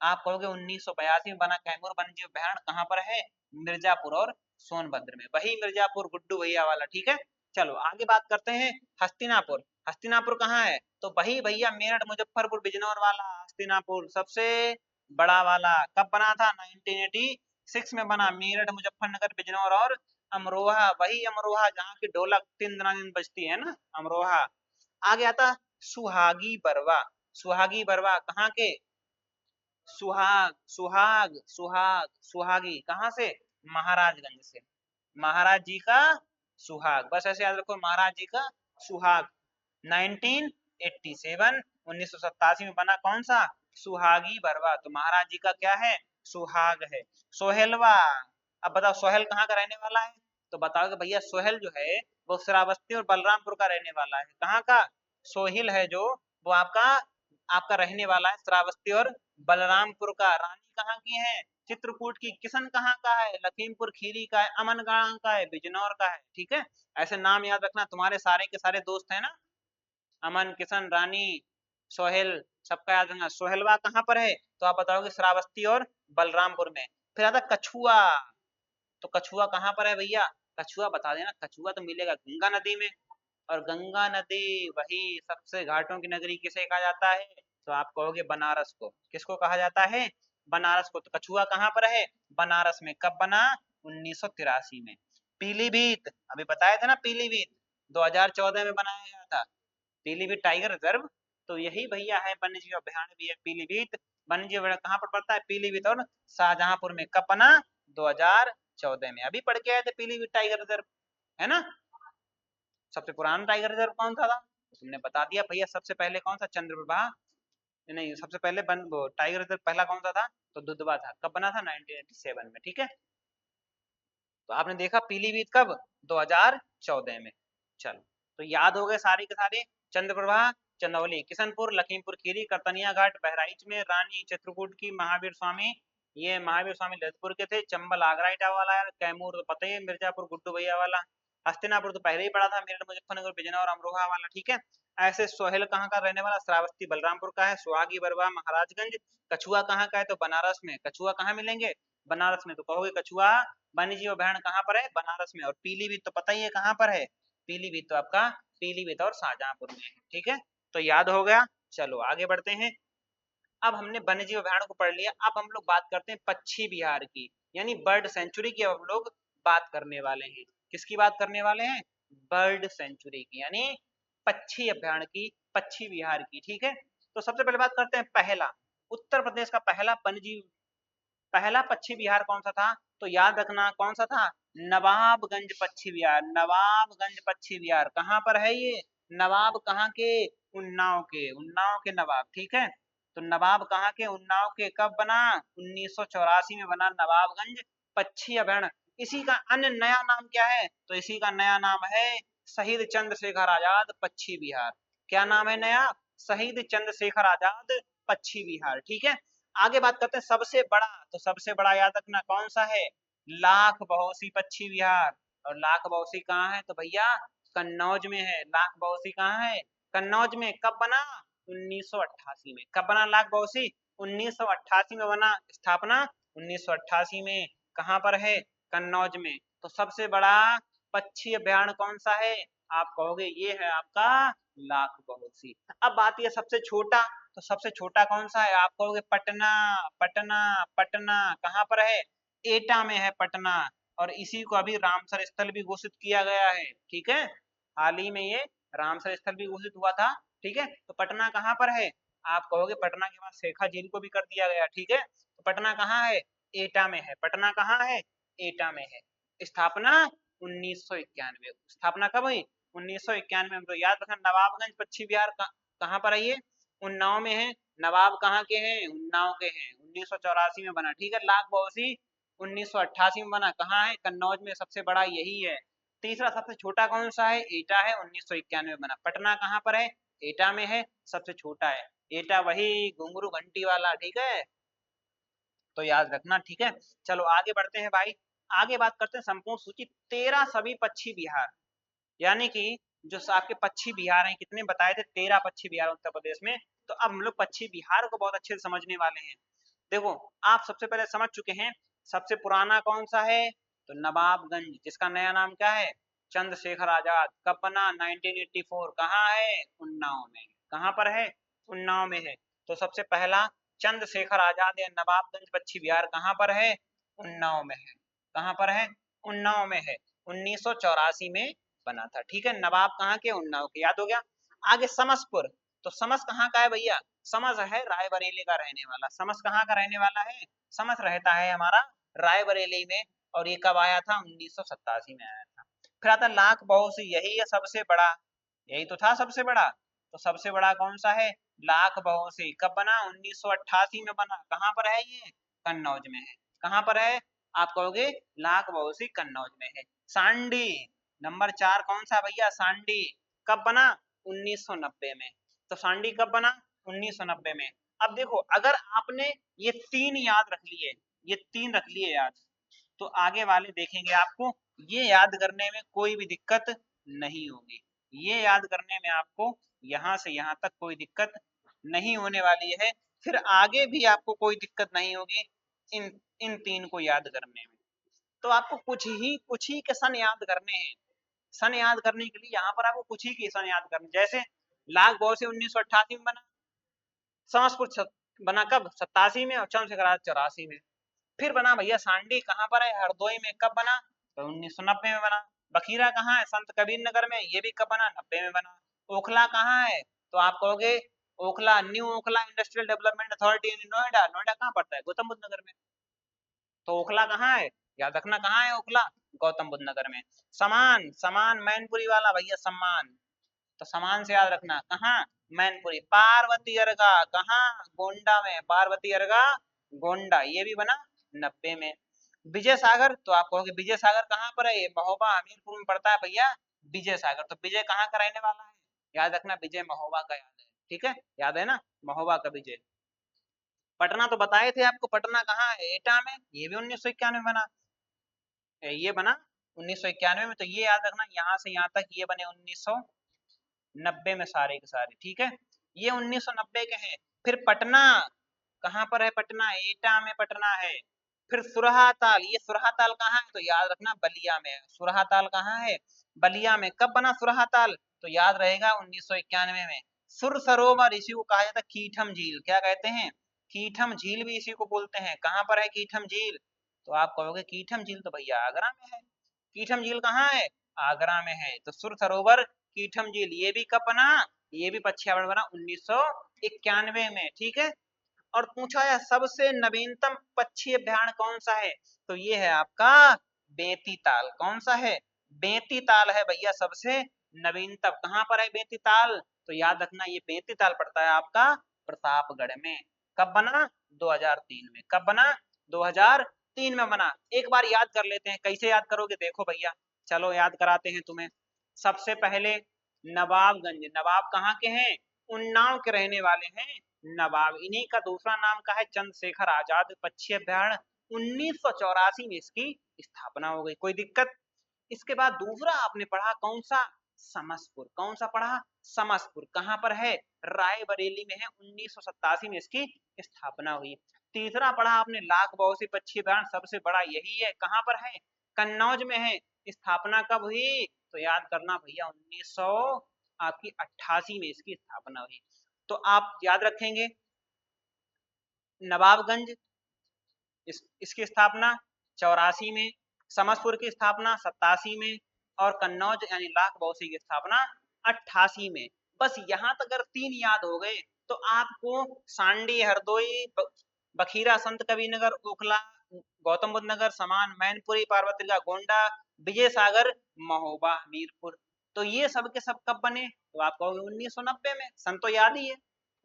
आप कहोगे 1982 में बना कैमूर वन्यजीव अभ्यारण्य, कहाँ पर है, मिर्जापुर और सोनभद्र में, वही मिर्जापुर गुड्डू भैया वाला, ठीक है। चलो आगे बात करते हैं हस्तिनापुर। हस्तिनापुर कहाँ है, तो वही भैया मेरठ मुजफ्फरपुर बिजनौर वाला हस्तिनापुर, सबसे बड़ा वाला। कब बना था, 1986 में बना। मेरठ मुजफ्फरनगर बिजनौर और अमरोहा, वही अमरोहा जहाँ की ढोलक तीन दिना दिन बजती है ना, अमरोहा। आगे आता सुहागी बरवा। सुहागी बरवा कहाँ के, सुहाग सुहाग सुहाग सुहागी कहाँ से, महाराजगंज से। महाराज जी का सुहाग, बस ऐसे याद रखो, महाराज जी का सुहाग। 1987 1987 में बना कौन सा, सुहागी बरवा। तो महाराज जी का क्या है, सुहाग है। सोहेलवा, अब बताओ सोहेल कहाँ का रहने वाला है, तो बताओ कि भैया सोहेल जो है वो श्रावस्ती और बलरामपुर का रहने वाला है। कहाँ का, सोहिल है जो, वो आपका आपका रहने वाला है श्रावस्ती और बलरामपुर का। रानी कहाँ की है, चित्रकूट की। किशन कहाँ का है, लखीमपुर खीरी का है। अमन कहाँ का है, बिजनौर का है, ठीक है। ऐसे नाम याद रखना, तुम्हारे सारे के सारे दोस्त है ना, अमन किशन रानी सोहेल, सबका याद रखना। सोहेलवा कहाँ पर है, तो आप बताओगे श्रावस्ती और बलरामपुर में। फिर आता कछुआ। तो कछुआ कहाँ पर है भैया, कछुआ बता देना, कछुआ तो मिलेगा गंगा नदी में। और गंगा नदी वही सबसे घाटों की नगरी किसे कहा जाता है, तो आप कहोगे बनारस को। किसको कहा जाता है, बनारस को। तो कछुआ कहाँ पर है, बनारस में। कब बना, 1983 में। पीलीभीत, अभी बताया था ना, पीलीभीत 2014 में बनाया गया था, पीलीभीत टाइगर रिजर्व। तो यही भैया है वन्य जीव अभ्यारण्य भी है पीलीभीत। वन्य जीव अभ्यारण्य कहाँ पर पड़ता है, पीलीभीत और शाहजहांपुर में। कब बना, 2014 में। अभी पढ़ के आए थे पीलीभीत टाइगर रिजर्व, है ना। सबसे पुराना टाइगर रिजर्व कौन सा था, तो तुमने बता दिया भैया। सबसे पहले कौन सा, चंद्रप्रभा, नहीं सबसे पहले वो टाइगर रिजर्व पहला कौन सा था, तो दुधवा था। कब बना था, 1987 में, ठीक है। तो आपने देखा पीलीभीत कब, 2014 में। चलो, तो याद हो गए सारे के सारे। चंद्रप्रभा, चंदौली, किशनपुर, लखीमपुर खीरी, करतनिया घाट बहराइच में, रानी चित्रकूट की, महावीर स्वामी, ये महावीर स्वामी ललितपुर के थे। चंबल आगरा इटावा वाला है, कैमूर तो पता ही है मिर्जापुर गुड्डू भैया वाला। हस्तिनापुर तो पहले ही पड़ा था, मेरठ मुजफ्फरनगर बिजनौर अमरोहा वाला, ठीक है। ऐसे सोहेल कहाँ का रहने वाला, श्रावस्ती बलरामपुर का है। सुहागी बरवा महाराजगंज। कछुआ कहाँ का है, तो बनारस में। कछुआ कहाँ मिलेंगे, बनारस में। तो कहोगे कछुआ वन्य जीव अभ्यारण्य कहाँ पर है, बनारस में। और पीलीभीत तो पता ही है कहाँ पर है, पीलीभीत तो आपका पीलीभीत और शाहजहांपुर में है, ठीक है। तो याद हो गया। चलो आगे बढ़ते हैं। अब हमने वन्य जीव अभ्यारण्य को पढ़ लिया, अब हम लोग बात करते हैं पक्षी विहार की, यानी बर्ड सेंचुरी की। अब हम लोग बात करने वाले हैं, किसकी बात करने वाले हैं, बर्ड सेंचुरी की, यानी पक्षी अभ्यारण्य की, पक्षी विहार की, ठीक है। तो सबसे पहले बात करते हैं पहला, उत्तर प्रदेश का पहला वन्य जीव, पहला पक्षी विहार कौन सा था, तो याद रखना कौन सा था, नवाबगंज पक्षी विहार। नवाबगंज पक्षी विहार कहाँ पर है ये, नवाब कहाँ के, उन्नाव के, उन्नाव के नवाब, ठीक है। तो नवाब कहाँ के, उन्नाव के। कब बना, 1984 में बना नवाबगंज पक्षी अभ्यारण्य। इसी का अन्य नया नाम क्या है, तो इसी का नया नाम है शहीद चंद्रशेखर आजाद पक्षी विहार। क्या नाम है नया, शहीद चंद्रशेखर आजाद पक्षी विहार, ठीक है। आगे बात करते हैं सबसे बड़ा, तो सबसे बड़ा याद रखना कौन सा है, लाख बहोसी पक्षी विहार। और लाख बहोसी कहाँ है? तो भैया कन्नौज में है। लाख बहोसी कहाँ है? कन्नौज में। कब बना? 1988 में। कब बना लाख बहोसी? 1988 में बना। स्थापना 1988 में। कहाँ पर है? कन्नौज में। तो सबसे बड़ा पक्षी अभयारण्य कौन सा है? आप कहोगे ये है आपका लाख बहोसी। अब बात ये सबसे छोटा, तो सबसे छोटा कौन सा है? आप कहोगे पटना। पटना। पटना कहाँ पर है? एटा में है पटना। और इसी को अभी रामसर स्थल भी घोषित किया गया है। ठीक है, हाल ही में ये रामसर स्थल भी घोषित हुआ था। ठीक है, तो पटना कहाँ पर है? आप कहोगे पटना के बाद शेखा झील को भी कर दिया गया। ठीक है, तो पटना कहाँ है? एटा में है। पटना कहाँ है? एटा में है। स्थापना 1991। स्थापना कब हुई? 1991 में। तो याद रखना नवाबगंज पक्षी विहार कहाँ पर है? ये उन्नाव में है। नवाब कहाँ के हैं? उन्नाव के हैं। 1984 में बना। ठीक है, लाख बहोसी 1988 में बना। कहाँ है? कन्नौज में। सबसे बड़ा यही है। तीसरा सबसे छोटा कौन सा है? एटा है। 1991 में बना। पटना कहाँ पर है? एटा में है। सबसे छोटा है एटा, वही घुंघरू घंटी वाला। ठीक है, तो याद रखना। ठीक है, चलो आगे बढ़ते हैं भाई। आगे बात करते हैं संपूर्ण सूची। 13 सभी पक्षी विहार, यानी कि जो आपके पक्षी विहार हैं, कितने बताए थे? 13 पक्षी विहार उत्तर प्रदेश में। तो अब हम लोग पक्षी विहार को बहुत अच्छे से समझने वाले हैं। देखो, आप सबसे पहले समझ चुके हैं सबसे पुराना कौन सा है? तो नवाबगंज, जिसका नया नाम क्या है? चंद्रशेखर आजाद। कब बना? 1984। कहाँ है? उन्नाव में। कहाँ पर है? उन्नाव में है। तो सबसे पहला चंद्रशेखर आजाद या नवाबगंज पक्षी विहार कहाँ पर है? उन्नाव में है। कहाँ पर है? उन्नाव में है। 1984 में बना था। ठीक है, नवाब कहाँ के? उन्नाव के। याद हो गया। आगे समसपुर। तो समस कहाँ का है भैया? समस है रायबरेली का रहने वाला। समस कहाँ का रहने वाला है? समस रहता है हमारा रायबरेली में। और ये कब आया था? 1987 में आया था। फिर आता लाख बहोसी, यही है सबसे बड़ा। यही तो था सबसे बड़ा। तो सबसे बड़ा कौन सा है? लाख बहोसी। कब बना? 1988 में बना। कहाँ पर है ये? कन्नौज में है। कहाँ पर है? आप कहोगे लाख बहोसी कन्नौज में है। सांडी नंबर 4 कौन सा भैया? सांडी। कब बना? 1990 में। तो सांडी कब बना? 1990 में। अब देखो, अगर आपने ये 3 याद रख लिए, ये 3 रख लिए याद, तो आगे वाले देखेंगे आपको ये याद करने में कोई भी दिक्कत नहीं होगी। ये याद करने में आपको यहाँ से यहाँ तक कोई दिक्कत नहीं होने वाली है। फिर आगे भी आपको कोई दिक्कत नहीं होगी इन इन 3 को याद करने में। तो आपको कुछ ही के सन याद करने हैं। सन याद करने के लिए यहाँ पर आपको कुछ ही के सन याद करने, जैसे लाख बहोसी 1988 में बना। समसपुर बना कब? 87 में। और चंद्रशेखर आजाद 84 में। फिर बना भैया सांडी। कहाँ पर है? हरदोई में। कब बना? तो 1990 में बना। बखीरा कहाँ है? संत कबीर नगर में। ये भी कब बना? 90 में बना। ओखला कहाँ है? तो आप कहोगे Okhla, new Okhla industrial development authority Noida. Noida कहाँ पड़ता है? गौतम बुद्ध नगर में। तो ओखला कहाँ है? याद रखना कहाँ है ओखला? गौतम बुद्ध नगर में। समान, समान मैनपुरी वाला भैया, सम्मान। तो समान से याद रखना कहाँ? मैनपुरी। पार्वती अर्गा कहाँ? गोंडा में। पार्वती अर्गा गोंडा, ये भी बना 90 में। विजय सागर, तो आप कहोगे विजय सागर कहाँ पर है? ये महोबा हमीरपुर में पड़ता है भैया विजय सागर। तो विजय कहाँ का रहने वाला है? याद रखना विजय महोबा का। याद है? ठीक है, याद है ना? महोबा का विजय। पटना तो बताए थे आपको। पटना कहाँ है? एटा में। ये भी 1991 में बना। ये बना 1991 में। तो ये याद रखना, यहाँ से यहाँ तक ये बने 1990 में सारे के सारे। ठीक है, ये 1990 के हैं। फिर पटना कहाँ पर है? पटना एटा में पटना है। फिर सुरहाताल, ये सुरहाताल कहाँ है? तो याद रखना बलिया में है। सुरहाताल कहाँ है? बलिया में। कब बना सुरहाताल? तो याद रहेगा 1991 में। सुर सरोवर, इसी को कहा जाता है कीठम झील। क्या कहते हैं? कीठम झील भी इसी को बोलते हैं। कहाँ पर है कीठम झील? तो आप कहोगे कीठम झील तो भैया आगरा में है। कीठम झील कहाँ है? आगरा में है। तो सुर सरोवर, कीठम झील, ये भी कब बना? ये भी पक्षी अभयारण्य बना 1991 में। ठीक है, और पूछा है सबसे नवीनतम पक्षी अभयारण्य कौन सा है? तो ये है आपका बेती ताल। कौन सा है? बेती ताल है भैया सबसे नवीनतम। कहाँ पर है बेती ताल? तो याद रखना ये बेती ताल पड़ता है आपका प्रतापगढ़ में। कब बना? 2003 में। कब बना? 2003 में बना। एक बार याद कर लेते हैं। कैसे याद करोगे? देखो भैया, चलो याद कराते हैं तुम्हें। सबसे पहले नवाबगंज। नवाब कहाँ के हैं? उन्नाव के रहने वाले हैं नवाब। इन्हीं का दूसरा नाम का है चंद्रशेखर आजाद पक्षी अभयारण्य। 1984 में इसकी स्थापना हो गई। कोई दिक्कत? इसके बाद दूसरा आपने पढ़ा कौन सा? समसपुर। कौन सा पढ़ा? समसपुर। कहाँ पर है? रायबरेली में है। 1987 में इसकी स्थापना हुई। तीसरा पढ़ा आपने लाख बौसी पक्षी अभयारण्य, सबसे बड़ा यही है। कहाँ पर है? कन्नौज में है। स्थापना कब हुई? तो याद करना भैया 1988 में इसकी स्थापना हुई। तो आप याद रखेंगे नवाबगंज इसकी स्थापना 84 में, समसपुर की स्थापना 87 में और कन्नौज यानी लाख बौसी की स्थापना 88 में। बस यहाँ तक अगर 3 याद हो गए तो आपको सांडी, हरदोई, बखीरा, संत कबीरनगर, ओखला, गौतम बुद्ध नगर, समान, मैनपुरी, पार्वतीपुर, गोंडा, विजय सागर, महोबा, मीरपुर। तो ये सब के सब कब बने? तो आप कहोगे 1990 में। सन तो याद ही है,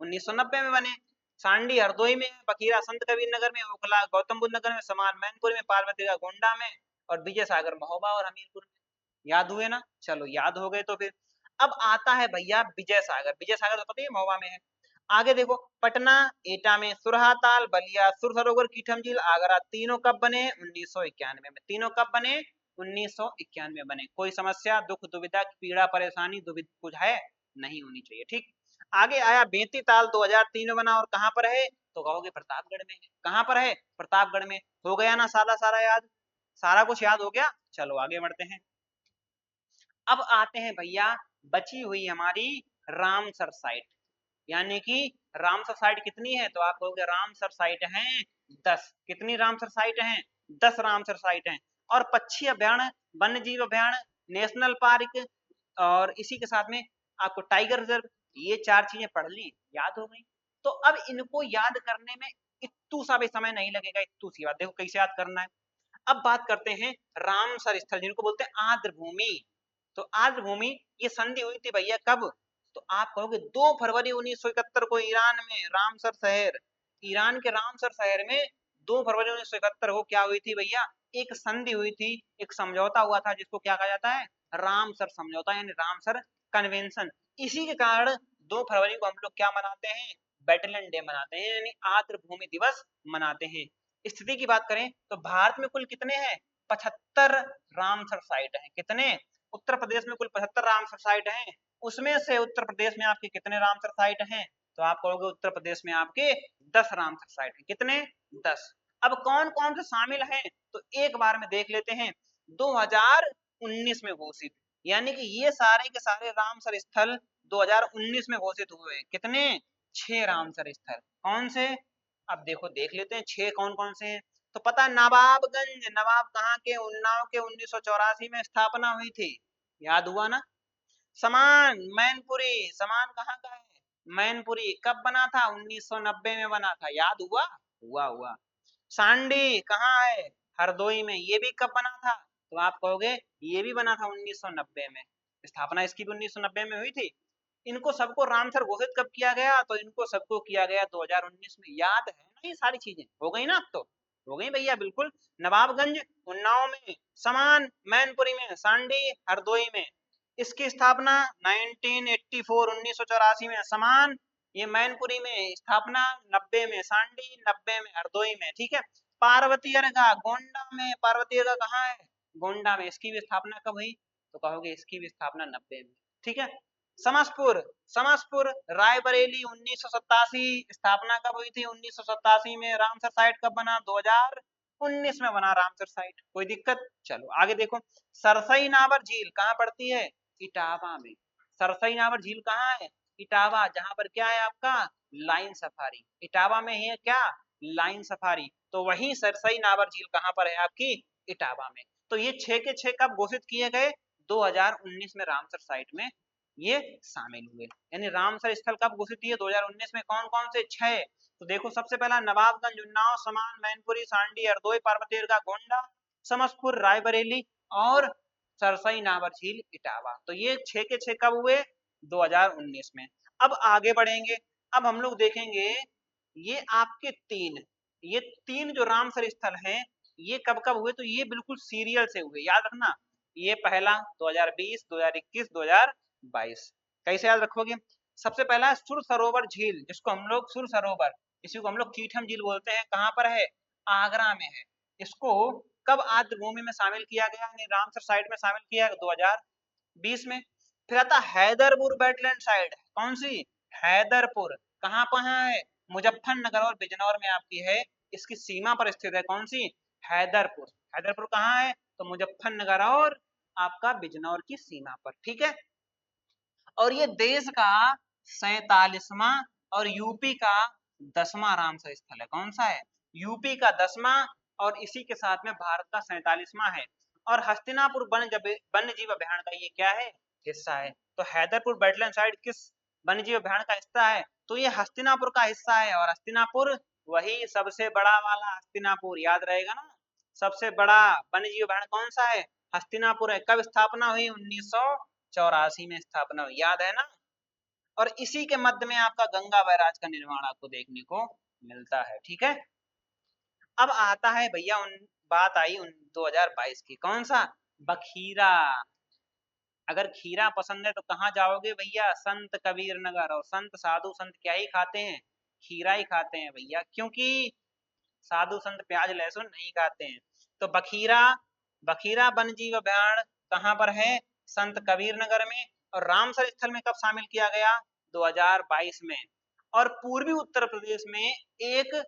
1990 में बने। सांडी हरदोई में, बखीरा संत कबीर नगर में, ओखला गौतम बुद्ध नगर में, समान मैनपुरी में, पार्वतीपुर गोंडा में और विजय सागर महोबा और हमीरपुर में। याद हुए ना? चलो याद हो गए तो फिर अब आता है भैया विजय सागर। विजय सागर तो पता ही है महोबा में है। आगे देखो पटना, एटा में, सुरहाताल, बलिया, सुर सरोवर, कीठम झील, आगरा, तीनों कब बने? 1991 में। तीनों कब बने? 1991 में बने। कोई समस्या, दुख, दुविधा, पीड़ा, परेशानी, दुविधा कुछ है? नहीं होनी चाहिए। ठीक। आगे आया बेंती ताल 2003 में बना और कहाँ पर है? तो कहोगे प्रतापगढ़ में है। कहाँ पर है? प्रतापगढ़ में। हो गया ना सारा सारा याद? सारा कुछ याद हो गया? चलो आगे बढ़ते हैं। अब आते हैं भैया बची हुई हमारी रामसर साइट। यानी कि रामसर साइट कितनी है? तो आप कहोगे रामसर साइट हैं 10। कितनी रामसर साइट हैं? 10 रामसर साइट हैं। और पक्षी अभ्यारण्य, वन्य जीव अभ्यारण्य, नेशनल पार्क और इसी के साथ में आपको टाइगर रिजर्व, ये 4 चीजें पढ़ ली, याद हो गई। तो अब इनको याद करने में इतू सा भी समय नहीं लगेगा। इतू सी बात देखो कैसे याद करना है। अब बात करते हैं रामसर स्थल, जिनको बोलते हैं आर्द्र भूमि। तो आर्द्र भूमि ये संधि हुई थी भैया कब? तो आप कहोगे 2 फरवरी 1971 को ईरान में रामसर शहर, ईरान के रामसर शहर में 2 फरवरी 1971 को क्या हुई थी भैया? एक संधि हुई थी, एक समझौता हुआ था जिसको क्या कहा जाता है? रामसर समझौता यानी रामसर कन्वेंशन। इसी के कारण 2 फरवरी को हम लोग क्या मनाते हैं? वेटलैंड डे मनाते हैं, यानी आर्द्र भूमि दिवस मनाते हैं। स्थिति की बात करें तो भारत में कुल कितने हैं? 75 रामसर साइट हैं। कितने? उत्तर प्रदेश में कुल 75 रामसर साइट हैं। उसमें से उत्तर प्रदेश में आपके कितने रामसर साइट हैं? तो आप कहोगे उत्तर प्रदेश में आपके 10 रामसर साइट हैं। कितने? 10। अब कौन कौन से शामिल हैं? तो एक बार में देख लेते हैं। 2019 में घोषित, यानी कि ये सारे के सारे रामसर स्थल 2019 में घोषित हुए। कितने? 6 रामसर स्थल। कौन से? अब देखो देख लेते हैं 6 कौन कौन से हैं। तो पता है नवाबगंज, नवाब कहाँ के? उन्नाव के, 1984 में स्थापना हुई थी। याद हुआ ना? समान मैनपुरी, समान कहाँ का है? मैनपुरी। कब बना था? 1990 में बना था। याद हुआ? हुआ हुआ। सांडी कहाँ है? हरदोई में। ये भी कब बना था? तो आप कहोगे ये भी बना था 1990 में। स्थापना इसकी भी 1990 में हुई थी। इनको सबको रामसर घोषित कब किया गया? तो इनको सबको किया गया 2019 में। याद है ना? ये सारी चीजें हो गई ना? अब तो हो गई भैया बिल्कुल। नवाबगंज उन्नाव में, समान मैनपुरी में, सांडी हरदोई में। इसकी स्थापना 1984 1984 में समान, ये मैनपुरी में स्थापना 90 में, सांडी 90 में, हरदोई में। ठीक है। पार्वती अर्गा गोंडा में, पार्वती अर्गा कहाँ है? गोंडा में। इसकी भी स्थापना कब हुई? तो कहोगे इसकी भी स्थापना 90 में। ठीक है। समसपुर, समसपुर रायबरेली 1987, स्थापना कब हुई थी? 1987 में। रामसर साइट कब बना? 2019 में बना रामसर साइट। कोई दिक्कत? चलो आगे देखो। सरसई नावर झील कहाँ पड़ती है? इटावा में। सरसई नावर झील कहाँ है? इटावा, जहां पर क्या है आपका? Line safari. इटावा में है क्या? Line safari. तो वही सरसई नावर झील कहाँ पर है आपकी? इटावा में। तो ये 6 के 6 कब घोषित किए गए? 2019 में रामसर साइट में ये शामिल हुए। यानी रामसर स्थल कब घोषित किए? 2019 में। कौन कौन से? 6। तो देखो सबसे पहला नवाबगंज, उन्नाव, समान, मैनपुरी, सांडी, हरदोई, पार्वतीपुर गोंडा, समसपुर रायबरेली और सरसई नावर झील इटावा। तो ये 6 के 6 कब हुए? 2019 में। अब आगे बढ़ेंगे। अब हम लोग देखेंगे ये आपके 3, ये 3 जो रामसर स्थल हैं ये कब कब हुए? तो ये बिल्कुल सीरियल से हुए। याद रखना। ये पहला 2020, 2021, 2022। कैसे याद रखोगे? सबसे पहला है सुर सरोवर झील, जिसको हम लोग सुर सरोवर, इसी को हम लोग कीठम झील बोलते हैं। कहाँ पर है? आगरा में है। इसको कब आर्द्र भूमि में शामिल किया गया, यानी रामसर साइट में शामिल किया गया 2020 में। फिर आता हैदरपुर वेटलैंड साइट, कौन सी, हैदरपुर, कहाँ पर है, मुजफ्फरनगर और बिजनौर में आपकी है, इसकी सीमा पर स्थित है, कौन सी, हैदरपुर। हैदरपुर कहाँ है, तो मुजफ्फरनगर और आपका बिजनौर की सीमा पर, ठीक है। और ये देश का 47वां और यूपी का 10वां रामसर स्थल है, कौन सा है, यूपी का 10वां और इसी के साथ में भारत का 47वां है। और हस्तिनापुर वन्य जीव अभ्यारण्य का ये क्या है, हिस्सा है। तो हैदरपुर वेटलैंड साइट किस वन्य जीव अभ्यारण्य का हिस्सा है, तो ये हस्तिनापुर का हिस्सा है। और हस्तिनापुर वही सबसे बड़ा वाला हस्तिनापुर, याद रहेगा ना, सबसे बड़ा वन्य जीव अभ्यारण्य कौन सा है, हस्तिनापुर है। कब स्थापना हुई, 1984 में स्थापना हुई, याद है ना। और इसी के मध्य में आपका गंगा बैराज का निर्माण आपको देखने को मिलता है, ठीक है। अब आता है भैया बात आई 2022 की, कौन सा, बखीरा। अगर खीरा पसंद है तो कहाँ जाओगे भैया, संत कबीर नगर। और संत साधु संत क्या ही खाते हैं, खीरा ही खाते हैं भैया, क्योंकि साधु संत प्याज लहसुन नहीं खाते हैं। तो बखीरा, बखीरा वन्य जीव अभ्यारण्य कहाँ पर है, संत कबीर नगर में। और रामसर स्थल में कब शामिल किया गया, 2022 में। और पूर्वी उत्तर प्रदेश में एक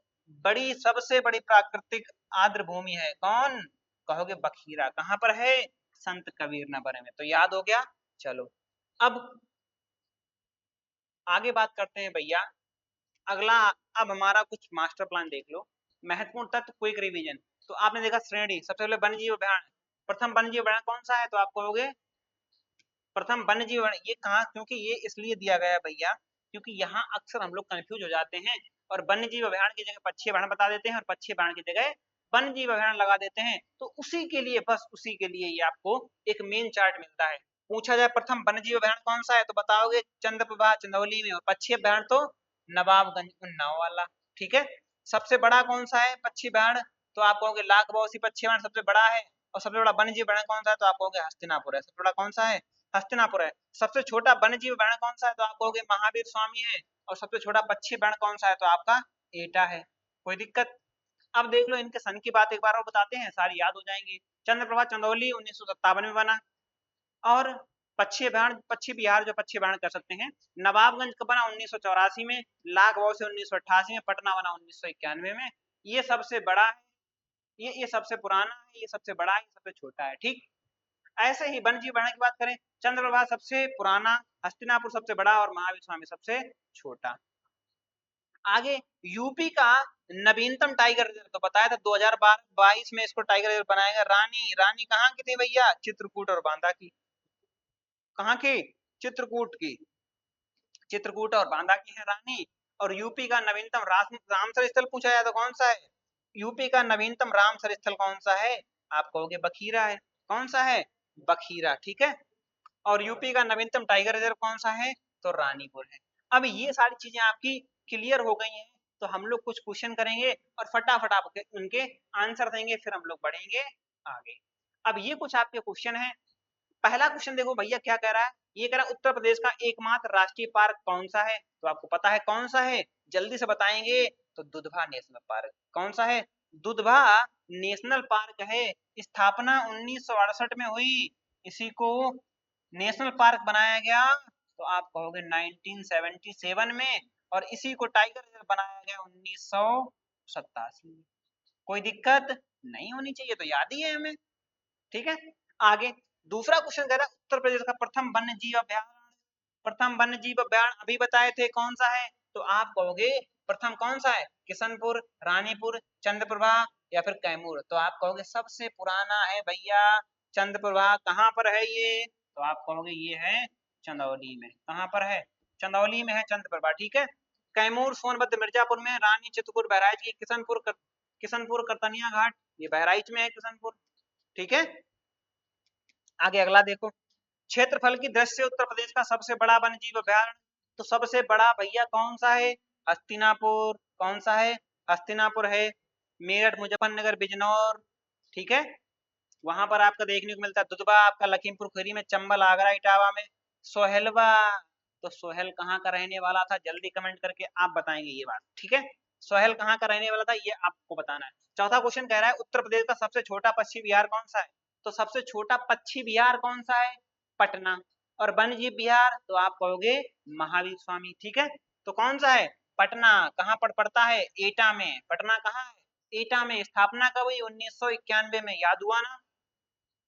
बड़ी, सबसे बड़ी प्राकृतिक आर्द्र भूमि है, कौन, कहोगे बखीरा, कहाँ पर है, संत कबीर नगर में। तो याद हो गया। चलो अब आगे बात करते हैं भैया, अगला। अब हमारा कुछ मास्टर प्लान देख लो, महत्वपूर्ण तत्व, क्विक रिवीजन। तो आपने देखा श्रेणी, सबसे पहले वन्य जीव अभ्यारण्य, प्रथम वन्य जीव अभ्यारण्य कौन सा है, तो आप कहोगे प्रथम वन्य जीव अभ्यारण्य। ये कहाँ, क्योंकि ये इसलिए दिया गया है भैया, क्योंकि यहाँ अक्सर हम लोग कंफ्यूज हो जाते हैं और वन्य जीव अभ्यारण्य की जगह पक्षी अभ्यारण्य बता देते हैं और पक्षी अभ्यारण्य की जगह वन्य जीव अभ्यारण्य लगा देते हैं। तो उसी के लिए, बस उसी के लिए ये आपको एक मेन चार्ट मिलता है। पूछा जाए प्रथम वन्य जीव अभ्यारण्य कौन सा है, तो बताओगे चंद्रप्रभा चंदौली में। और पक्षी अभ्यारण्य तो नवाबगंज उन्नाव वाला, ठीक है। सबसे बड़ा कौन सा है पक्षी अभ्यारण्य, तो आप कहोगे लाख बौसी पक्षी अभ्यारण्य सबसे बड़ा है। और सबसे बड़ा वन्य जीव अभ्यारण्य कौन सा है, तो आप कहोगे हस्तिनापुर है, सबसे बड़ा कौन सा है, हस्तिनापुर है। सबसे छोटा वन्य जीव अभ्यारण्य कौन सा है, तो आप कहोगे महावीर स्वामी है। और सबसे छोटा पक्षी अभ्यारण्य कौन सा है, तो आपका एटा है। कोई दिक्कत। अब देख लो इनके सन की बात एक बार और बताते हैं, सारी याद हो जाएंगी। चंद्रप्रभा चंदौली 1957 में बना। और पक्षी अभ्यारण्य, पक्षी बिहार जो पक्षी अभ्यारण्य कर सकते हैं। नवाबगंज का बना 1984 में, लाख से 1988 में, पटना बना 1991 में। ये सबसे बड़ा है, ये सबसे पुराना है, ये सबसे बड़ा है, ये सबसे छोटा है, ठीक। ऐसे ही वन्य जीव अभ्यारण्य की बात करें, चंद्रप्रभा सबसे पुराना, हस्तिनापुर सबसे बड़ा और महावीर स्वामी सबसे छोटा। आगे यूपी का नवीनतम टाइगर रिजर्व, तो बताया था 2022 में इसको टाइगर रिजर्व बनाएगा। रानी, रानी कहाँ की थी भैया, चित्रकूट और बांदा की। कहाँ की, चित्रकूट की, चित्रकूट और बांदा की है रानी। और यूपी का नवीनतम रामसर स्थल पूछा जाए तो कौन सा है, यूपी का नवीनतम रामसर स्थल कौन सा है, आप कहोगे बखीरा है। कौन सा है, बखीरा, ठीक है। और यूपी का नवीनतम टाइगर रिजर्व कौन सा है, तो रानीपुर है। अब ये सारी चीजें आपकी क्लियर हो गई हैं, तो हम लोग कुछ क्वेश्चन करेंगे और फटाफट आपके उनके आंसर देंगे, फिर हम लोग बढ़ेंगे आगे। अब ये कुछ आपके क्वेश्चन है। पहला क्वेश्चन देखो भैया क्या कह रहा है, ये कह रहा है उत्तर प्रदेश का एकमात्र राष्ट्रीय पार्क कौन सा है, तो आपको पता है कौन सा है, जल्दी से बताएंगे। तो दुधवा नेशनल पार्क, कौन सा है, दुधवा नेशनल पार्क है। स्थापना 1968 में हुई, इसी को नेशनल पार्क बनाया गया, तो आप कहोगे 1977 में। और इसी को टाइगर रिजर्व बनाया गया 1987 में। कोई दिक्कत नहीं होनी चाहिए, तो याद ही है हमें, ठीक है। आगे दूसरा क्वेश्चन कह रहा है उत्तर प्रदेश का प्रथम वन्य जीव अभ्यारण्य, प्रथम वन्य जीव अभ्यारण्य अभी बताए थे कौन सा है, तो आप कहोगे प्रथम कौन सा है, किशनपुर, रानीपुर, चंद्रप्रभा या फिर कैमूर। तो आप कहोगे सबसे पुराना है भैया चंद्रप्रभा। कहाँ पर है ये, तो आप कहोगे ये है चंदौली में। कहाँ पर है, चंदौली में है चंद्रप्रभा, ठीक है। कैमूर सोनभद्र मिर्जापुर में, रानी चित्रकूट बहराइच की, किशनपुर करतनिया घाट ये बहराइच में है, किशनपुर, ठीक है। आगे अगला देखो, क्षेत्रफल की दृष्टि से उत्तर प्रदेश का सबसे बड़ा वन्य जीव अभ्यारण्य, तो सबसे बड़ा भैया कौन सा है, हस्तिनापुर। कौन सा है, हस्तिनापुर है। मेरठ, मुजफ्फरनगर, बिजनौर, ठीक है, वहां पर आपका देखने को मिलता है। दुधवा आपका लखीमपुर खीरी में, चंबल आगरा इटावा में। सोहेलवा, तो सोहेल कहाँ का रहने वाला था, जल्दी कमेंट करके आप बताएंगे ये बात, ठीक है। सोहेल कहाँ का रहने वाला था, ये आपको बताना है। चौथा क्वेश्चन कह रहा है उत्तर प्रदेश का सबसे छोटा पक्षी विहार कौन सा है? तो सबसे छोटा पक्षी विहार कौन सा है? पटना। और वन्य जीव विहार तो आप कहोगे महावीर स्वामी। ठीक है, तो कौन सा है? पटना। कहाँ पर पड़ता है? एटा में। पटना कहाँ है? एटा में। स्थापना कब हुई? 1991 में। याद हुआ ना?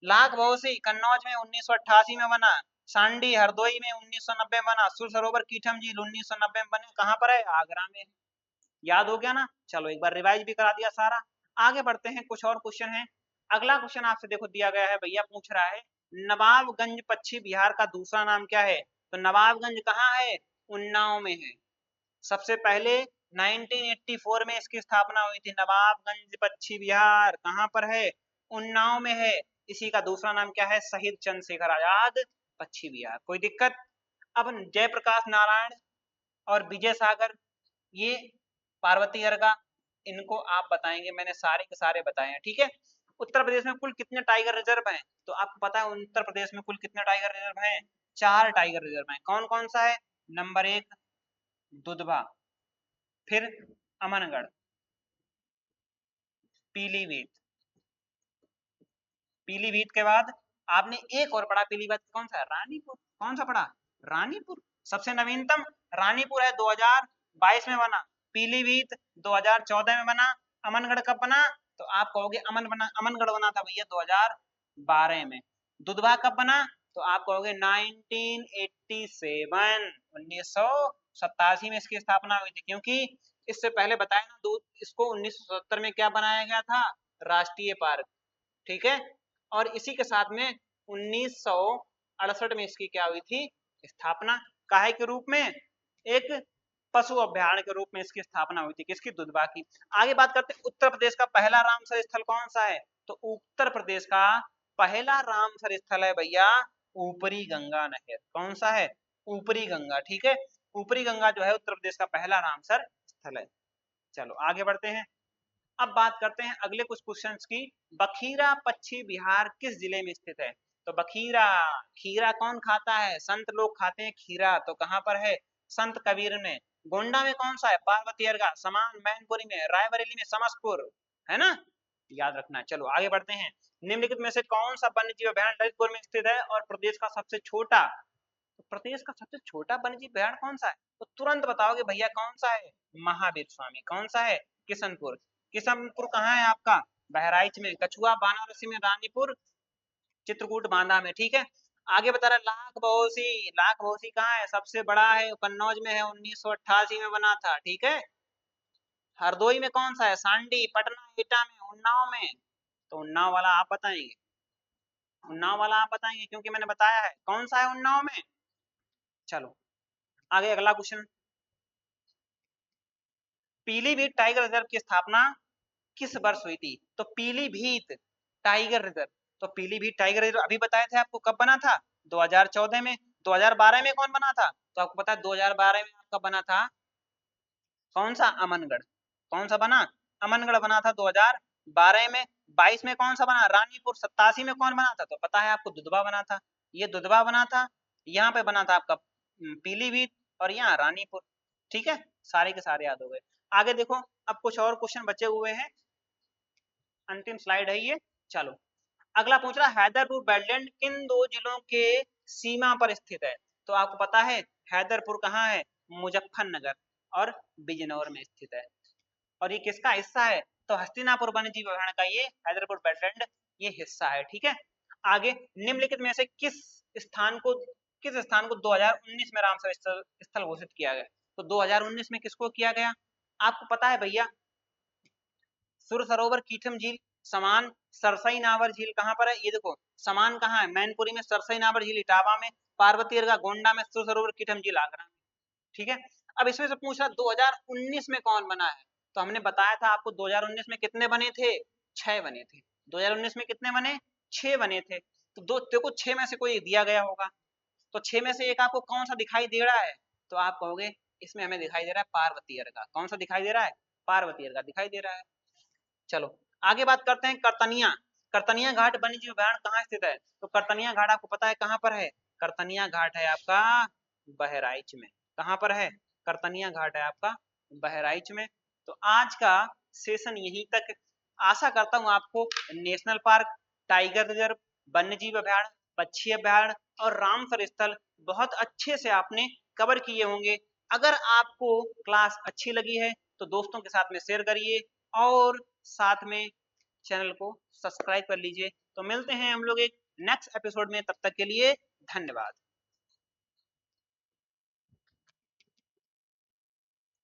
लाख बहोसी कन्नौज में 1988 में बना। सांडी हरदोई में 1990 में बना। सुर सरोवर कीठम झील 1990 में बने। कहाँ पर है? आगरा में। याद हो गया ना? चलो एक बार रिवाइज भी करा दिया सारा। आगे बढ़ते हैं, कुछ और क्वेश्चन है। अगला क्वेश्चन आपसे देखो दिया गया है, भैया पूछ रहा है नवाबगंज पक्षी विहार का दूसरा नाम क्या है? तो नवाबगंज कहाँ है? उन्नाव में है। सबसे पहले 1984 में इसकी स्थापना हुई थी। नवाबगंज पक्षी विहार कहाँ पर है? उन्नाव में है। इसी का दूसरा नाम क्या है? शहीद चंद्रशेखर आजाद पक्षी विहार। कोई दिक्कत? अब जयप्रकाश नारायण और विजय सागर, ये पार्वती अर्गा, इनको आप बताएंगे। मैंने सारे के सारे बताए हैं। ठीक है, उत्तर प्रदेश में कुल कितने टाइगर रिजर्व हैं? तो आपको पता है उत्तर प्रदेश में कुल कितने टाइगर रिजर्व हैं? 4 टाइगर रिजर्व हैं। कौन कौन सा है? नंबर 1 दुधवा, फिर अमनगढ़, पीलीभीत। पीलीभीत के बाद आपने एक और पढ़ा, पीलीभीत कौन सा है? रानीपुर। कौन सा पढ़ा? रानीपुर। सबसे नवीनतम रानीपुर है, 2022 में बना। पीलीभीत 2014 में बना। अमनगढ़ कब बना? तो आप कहोगे अमनगढ़ बना था भैया 2012 में। दुधवा कब बना? तो आप कहोगे 1987, 1987 में इसकी स्थापना हुई थी। क्योंककि इससे पहले बताया ना, इसको 1970 में क्या बनाया गया था? राष्ट्रीय पार्क। ठीक है, और इसी के साथ में 1968 में इसकी क्या हुई थी? स्थापना। काहे के रूप में? एक पशु अभ्यारण्य के रूप में इसकी स्थापना हुई थी। किसकी? दुधवा की। आगे बात करते हैं उत्तर प्रदेश का पहला रामसर स्थल कौन सा है? तो उत्तर प्रदेश का पहला रामसर स्थल है भैया ऊपरी गंगा नहर। कौन सा है? ऊपरी गंगा। ठीक है, ऊपरी गंगा जो है उत्तर प्रदेश का पहला रामसर स्थल है। चलो आगे बढ़ते हैं। अब बात करते हैं अगले कुछ क्वेश्चंस की। बखीरा पक्षी विहार किस जिले में स्थित है? तो बखीरा, खीरा कौन खाता है? संत लोग खाते हैं खीरा। तो कहाँ पर है? संत कबीर में। गोंडा में कौन सा है? पार्वती अर्गा। समान मैनपुरी में। रायबरेली में समसपुर, है ना? याद रखना। चलो आगे बढ़ते हैं। निम्नलिखित में से कौन सा वन्य जीव अभ्यारण्य ललितपुर में स्थित है और प्रदेश का सबसे छोटा? तो प्रदेश का सबसे छोटा वन्य जीव अभ्यारण्य कौन सा है? तो तुरंत बताओगे भैया कौन सा है? महावीर स्वामी। कौन सा है? किशनपुर। किशनपुर कहाँ है आपका? बहराइच में। कछुआ बानारसी में। रानीपुर चित्रकूट बांदा में। ठीक है, आगे बता रहा है लाख बहोसी। लाख बहोसी कहाँ है? सबसे बड़ा है, कन्नौज में है, 1988 में बना था। ठीक है, हरदोई में कौन सा है? सांडी। पटना, एटा में, उन्नाव में। तो उन्नाव वाला आप बताएंगे। उन्नाव वाला आप बताएंगे क्योंकि मैंने बताया है। कौन सा है उन्नाव में? चलो आगे अगला क्वेश्चन। पीलीभीत टाइगर रिजर्व की स्थापना किस वर्ष हुई थी? तो पीलीभीत टाइगर रिजर्व, तो पीलीभीत टाइगर रिजर्व अभी बताए थे आपको कब बना था? 2014 में। 2012 में कौन बना था? तो आपको पता है 2012 में आपका बना था कौन सा? अमनगढ़। कौन सा बना? अमनगढ़ बना था 2012 में। 22 में कौन सा बना? रानीपुर। 87 में कौन बना था? तो पता है आपको दुधवा बना था। ये दुधवा बना था। यहाँ पे बना था आपका पीलीभीत, और यहाँ रानीपुर। ठीक है, सारे के सारे याद हो गए। आगे देखो, अब कुछ और क्वेश्चन बचे हुए हैं, अंतिम स्लाइड है ये। चलो अगला पूछ रहा है हैदरपुर वेटलैंड किन दो जिलों के सीमा पर स्थित है? तो आपको पता है हैदरपुर कहाँ है? मुजफ्फरनगर और बिजनौर में स्थित है। और ये किसका हिस्सा है? तो हस्तिनापुर वन्य जीव अभयारण्य का ये हैदरपुर वेटलैंड ये हिस्सा है। ठीक है, आगे निम्नलिखित में से स्थान को किस स्थान को 2019 में रामसर स्थल घोषित किया गया? तो 2019 में किसको किया गया? आपको पता है भैया सुर सरोवर कीठम झील, समान सरसई नावर झील कहाँ पर है? ये देखो समान कहाँ है? मैनपुरी में। सरसई नावर झील इटावा में। पार्वती अर्गा गोंडा में। सुर सरोवर कीठम झील आगरा में। ठीक है, अब इसमें से पूछ रहा 2019 में कौन बना है? तो हमने बताया था आपको 2019 में कितने बने थे? 6 बने थे। 2019 में कितने बने? 6 बने थे। तो दो देखो 6 में से कोई एक दिया गया होगा। तो 6 में से एक आपको कौन सा दिखाई दे रहा है? तो आप कहोगे इसमें हमें दिखाई दे रहा है पार्वती अर्गा। कौन सा दिखाई दे रहा है? पार्वती अर्गा दिखाई दे रहा है। चलो आगे बात करते हैं करतनिया। करतनिया घाट वन्य जीव अभयारण्य कहाँ स्थित है? तो करतनिया घाट आपको पता है कहाँ पर है? करतनिया घाट है आपका बहराइच में। कहाँ पर है? करतनिया घाट है आपका बहराइच में। तो आज का सेशन यहीं तक। आशा करता हूँ आपको नेशनल पार्क, टाइगर रिजर्व, वन्यजीव अभयारण्य, पक्षी अभयारण्य और रामसर स्थल बहुत अच्छे से आपने कवर किए होंगे। अगर आपको क्लास अच्छी लगी है तो दोस्तों के साथ में शेयर करिए और साथ में चैनल को सब्सक्राइब कर लीजिए। तो मिलते हैं हम लोग एक नेक्स्ट एपिसोड में, तब तक के लिए धन्यवाद।